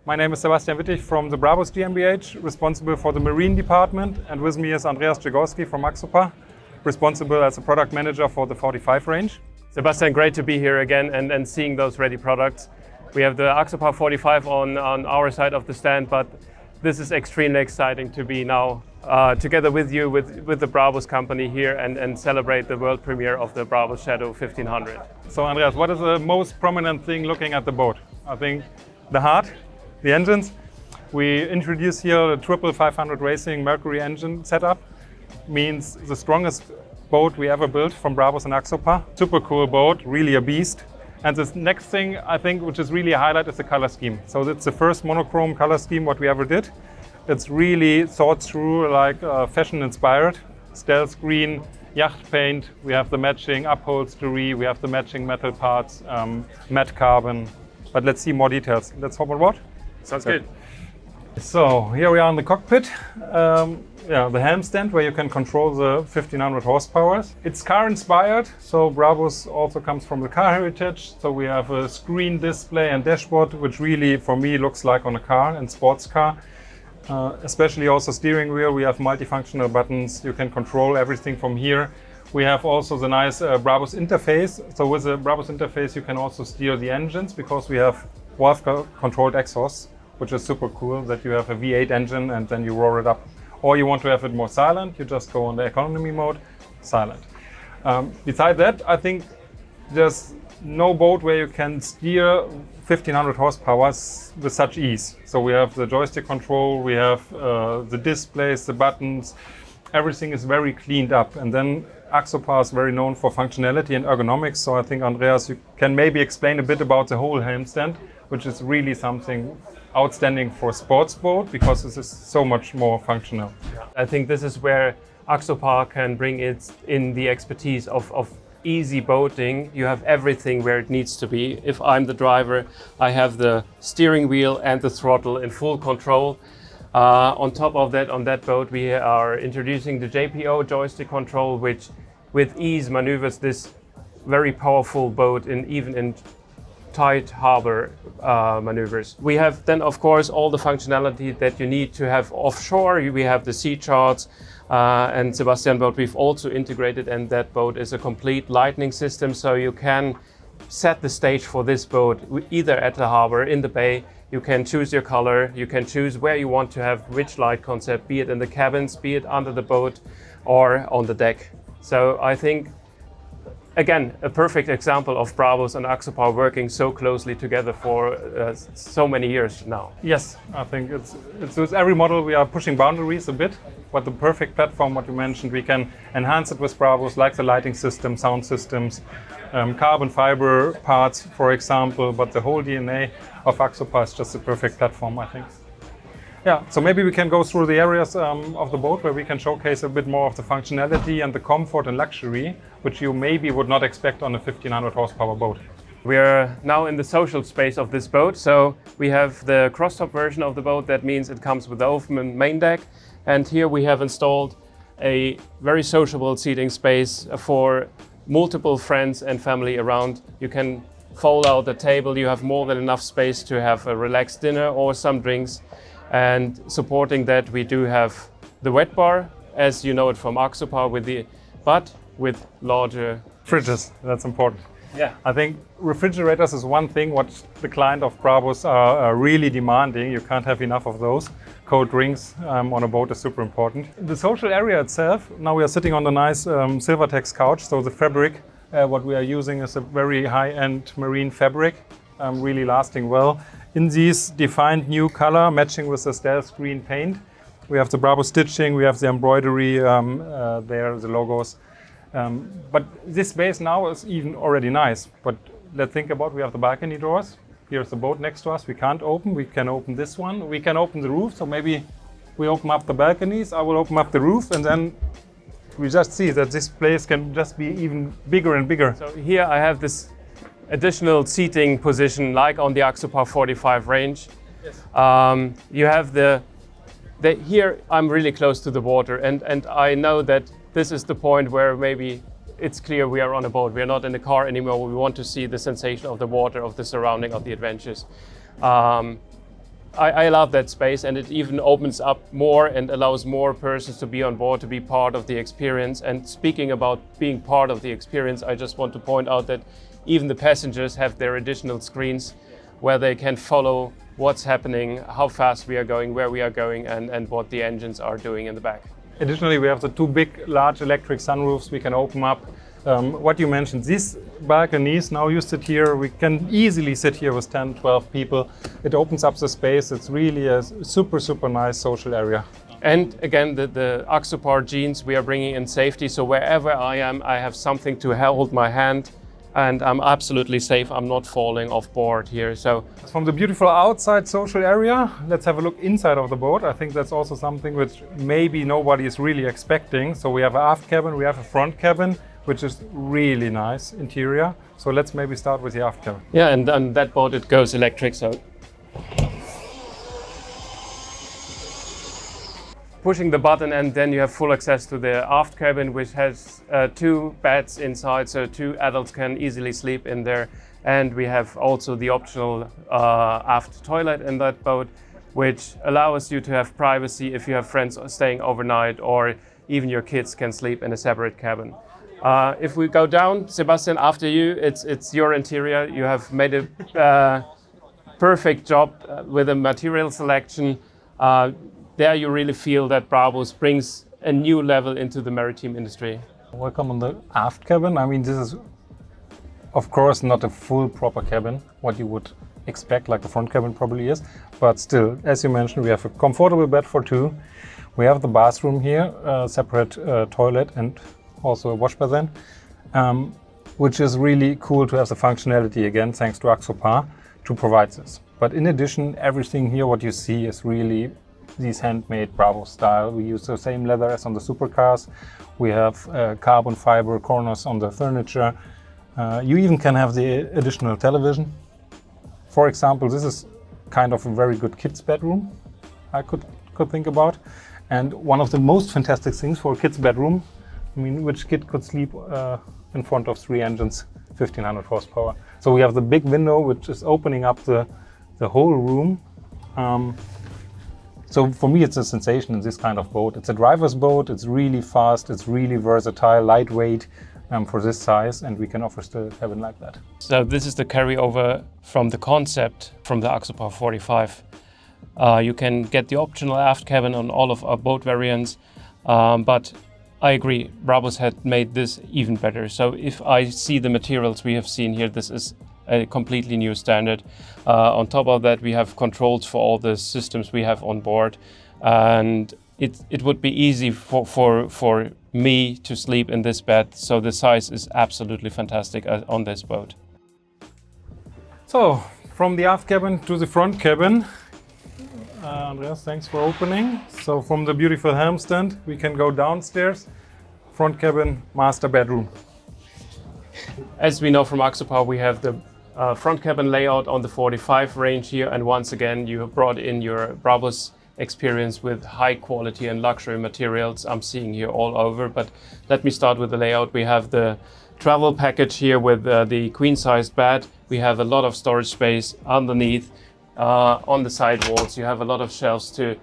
My name is Sebastian Wittig from the BRABUS GmbH, responsible for the Marine department, and with me is Andreas Jagorski from Axopar, responsible as a product manager for the 45 range. Sebastian, great to be here again and seeing those ready products. We have the Axopar 45 on our side of the stand, but this is extremely exciting to be now together with you, with the BRABUS company here and celebrate the world premiere of the BRABUS Shadow 1500. So Andreas, what is the most prominent thing looking at the boat? I think the heart, the engines. We introduce here a triple 500 racing Mercury engine setup. Means the strongest boat we ever built from BRABUS and Axopar. Super cool boat, really a beast. And the next thing I think which is really a highlight is the color scheme. So it's the first monochrome color scheme what we ever did. It's really thought through, like fashion inspired. Stealth green, yacht paint, we have the matching upholstery, we have the matching metal parts, matte carbon. But let's see more details. Let's hop on board. Sounds good. So here we are in the cockpit. The helm stand where you can control the 1500 horsepower. It's car inspired, so BRABUS also comes from the car heritage. So we have a screen display and dashboard, which really for me looks like on a car and sports car. Especially also steering wheel, we have multifunctional buttons. You can control everything from here. We have also the nice BRABUS interface. So with the BRABUS interface you can also steer the engines because we have valve controlled exhausts, which is super cool that you have a V8 engine and then you roar it up. Or you want to have it more silent, you just go on the economy mode, silent. Besides that, I think there's no boat where you can steer 1500 horsepower with such ease. So we have the joystick control, we have the displays, the buttons, everything is very cleaned up. And then Axopar is very known for functionality and ergonomics. So I think, Andreas, you can maybe explain a bit about the whole helm stand, which is really something outstanding for a sports boat because this is so much more functional. I think this is where Axopar can bring in the expertise of easy boating. You have everything where it needs to be. If I'm the driver, I have the steering wheel and the throttle in full control. On top of that, on that boat, we are introducing the JPO joystick control, which with ease maneuvers this very powerful boat even in tight harbor maneuvers. We have then, of course, all the functionality that you need to have offshore. We have the sea charts and Sebastian boat we've also integrated, and that boat is a complete lighting system, so you can set the stage for this boat either at the harbor, in the bay. You can choose your color, you can choose where you want to have which light concept, be it in the cabins, be it under the boat or on the deck. So I think, again, a perfect example of BRABUS and Axopar working so closely together for so many years now. Yes, I think it's with every model we are pushing boundaries a bit, but the perfect platform, what you mentioned, we can enhance it with BRABUS, like the lighting system, sound systems, carbon fiber parts, for example, but the whole DNA of Axopar is just a perfect platform, I think. Yeah, so maybe we can go through the areas of the boat where we can showcase a bit more of the functionality and the comfort and luxury, which you maybe would not expect on a 1500 horsepower boat. We are now in the social space of this boat. So we have the crosstop version of the boat. That means it comes with the open main deck. And here we have installed a very sociable seating space for multiple friends and family around. You can fold out the table. You have more than enough space to have a relaxed dinner or some drinks. And supporting that, we do have the wet bar, as you know it from Axopar, but with larger fridges. That's important. Yeah, I think refrigerators is one thing what the client of BRABUS are really demanding. You can't have enough of those. Cold drinks on a boat is super important. The social area itself, now we are sitting on a nice Silvertex couch. So the fabric, what we are using is a very high-end marine fabric, really lasting well. In this defined new color, matching with the stealth green paint. We have the BRABUS stitching, we have the embroidery there, the logos. But this space now is even already nice. But let's think about, we have the balcony doors. Here's the boat next to us, we can't open. We can open this one. We can open the roof, so maybe we open up the balconies. I will open up the roof, and then we just see that this place can just be even bigger and bigger. So here I have this additional seating position like on the Axopar 45 range. Yes. You have here I'm really close to the water, and I know that this is the point where maybe it's clear we are on a boat. We are not in the car anymore. We want to see the sensation of the water, of the surrounding, of the adventures. I love that space, and it even opens up more and allows more persons to be on board, to be part of the experience. And speaking about being part of the experience, I just want to point out that even the passengers have their additional screens where they can follow what's happening, how fast we are going, where we are going, and what the engines are doing in the back. Additionally, we have the two big, large electric sunroofs we can open up. What you mentioned, these balconies, now you sit here, we can easily sit here with 10, 12 people. It opens up the space. It's really a super, super nice social area. And again, the Axopar genes, we are bringing in safety. So wherever I am, I have something to hold my hand, and I'm absolutely safe. I'm not falling off board here. So from the beautiful outside social area, let's have a look inside of the boat. I think that's also something which maybe nobody is really expecting. So we have an aft cabin, we have a front cabin, which is really nice interior. So let's maybe start with the aft cabin. Yeah, and on that boat it goes electric, so pushing the button and then you have full access to the aft cabin, which has 2 beds inside, so 2 adults can easily sleep in there. And we have also the optional aft toilet in that boat, which allows you to have privacy if you have friends staying overnight, or even your kids can sleep in a separate cabin. If we go down, Sebastian, after you, it's your interior. You have made a perfect job with the material selection. There you really feel that Brabus brings a new level into the maritime industry. Welcome on the aft cabin. I mean, this is of course not a full proper cabin, what you would expect like the front cabin probably is, but still, as you mentioned, we have a comfortable bed for 2. We have the bathroom here, separate toilet and also a wash basin, which is really cool to have the functionality again, thanks to Axopar, to provide this. But in addition, everything here, what you see is really these handmade Brabus style. We use the same leather as on the supercars. We have carbon fiber corners on the furniture. You even can have the additional television. For example, this is kind of a very good kids' bedroom, I could think about. And one of the most fantastic things for a kids' bedroom, I mean, which kid could sleep in front of 3 engines, 1500 horsepower. So we have the big window, which is opening up the whole room. So for me, it's a sensation in this kind of boat. It's a driver's boat, it's really fast, it's really versatile, lightweight for this size, and we can offer still a cabin like that. So this is the carryover from the concept from the Axopar 45. You can get the optional aft cabin on all of our boat variants, but I agree, Brabus had made this even better. So if I see the materials we have seen here, this is a completely new standard. On top of that, we have controls for all the systems we have on board, and it would be easy for me to sleep in this bed. So the size is absolutely fantastic on this boat. So from the aft cabin to the front cabin, Andreas, thanks for opening. So from the beautiful helm stand, we can go downstairs. Front cabin, master bedroom. As we know from Axopar, we have the front cabin layout on the 45 range here, and once again you have brought in your Brabus experience with high quality and luxury materials I'm seeing here all over. But let me start with the layout. We have the travel package here with the queen-sized bed. We have a lot of storage space underneath. On the side walls you have a lot of shelves to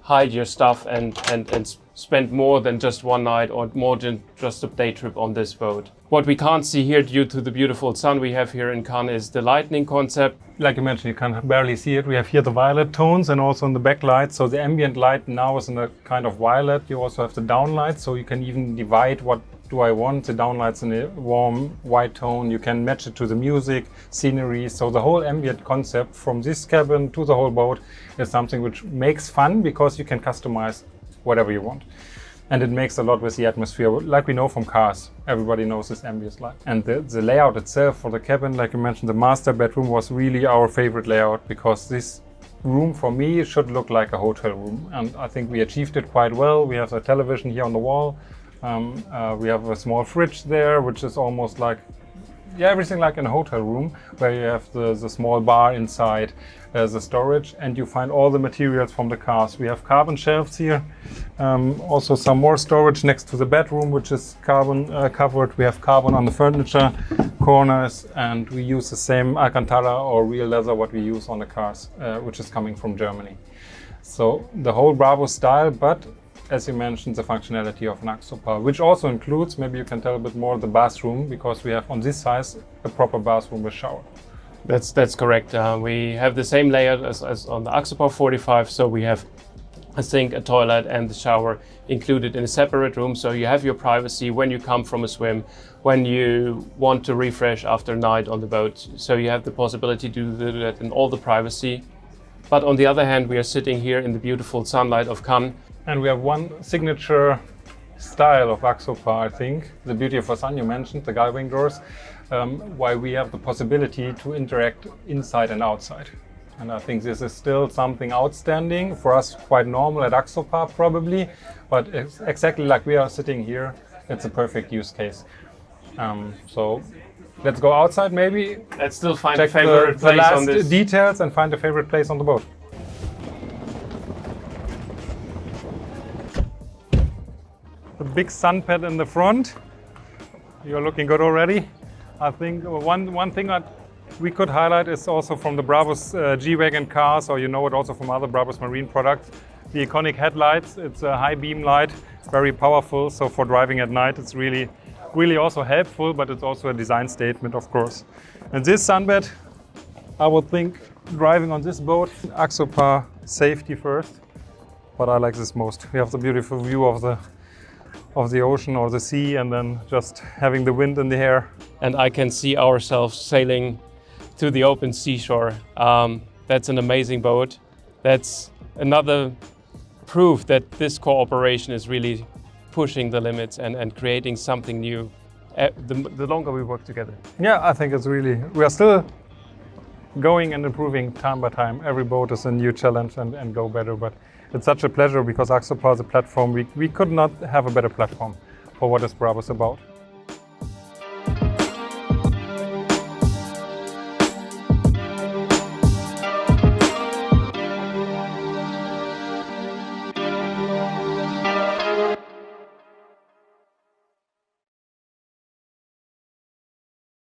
hide your stuff and spend more than just one night or more than just a day trip on this boat. What we can't see here due to the beautiful sun we have here in Cannes is the lighting concept. Like you mentioned, you can barely see it. We have here the violet tones and also in the backlight. So the ambient light now is in a kind of violet. You also have the downlight, so you can even divide what do I want. The downlight's in a warm white tone. You can match it to the music, scenery. So the whole ambient concept from this cabin to the whole boat is something which makes fun because you can customize whatever you want. And it makes a lot with the atmosphere, like we know from cars. Everybody knows this ambient light. And the layout itself for the cabin, like you mentioned, the master bedroom was really our favorite layout, because this room for me should look like a hotel room. And I think we achieved it quite well. We have a television here on the wall. We have a small fridge there, which is almost like yeah, everything like in a hotel room, where you have the small bar inside, the storage, and you find all the materials from the cars. We have carbon shelves here, also some more storage next to the bedroom, which is carbon covered. We have carbon on the furniture corners, and we use the same Alcantara or real leather what we use on the cars, which is coming from Germany. So the whole Brabus style, but as you mentioned, the functionality of an Axopar, which also includes, maybe you can tell a bit more, the bathroom, because we have on this size a proper bathroom with shower. That's correct. We have the same layout as on the Axopar 45, so we have a sink, a toilet, and the shower included in a separate room, so you have your privacy when you come from a swim, when you want to refresh after a night on the boat. So you have the possibility to do that in all the privacy. But on the other hand, we are sitting here in the beautiful sunlight of Cannes. And we have one signature style of Axopar, I think. The beauty of the sun, you mentioned, the guy wing doors, why we have the possibility to interact inside and outside. And I think this is still something outstanding, for us quite normal at Axopar probably, but exactly like we are sitting here, it's a perfect use case. So let's go outside maybe. Let's still find check a favorite place last on this. details and find a favorite place on the boat. The big sun pad in the front. You're looking good already. I think one thing that we could highlight is also from the Brabus G-Wagon cars, or you know it also from other Brabus Marine products, the iconic headlights. It's a high beam light, very powerful. So for driving at night, it's really also helpful, but it's also a design statement, of course. And this sunbed, I would think driving on this boat, Axopar, safety first, but I like this most. We have the beautiful view of the ocean or the sea, and then just having the wind in the hair. And I can see ourselves sailing to the open seashore. That's an amazing boat. That's another proof that this cooperation is really pushing the limits and creating something new the longer we work together. Yeah, I think it's really, we are still going and improving time by time. Every boat is a new challenge and go better, but it's such a pleasure because Axopar is a platform. We could not have a better platform for what is Brabus about.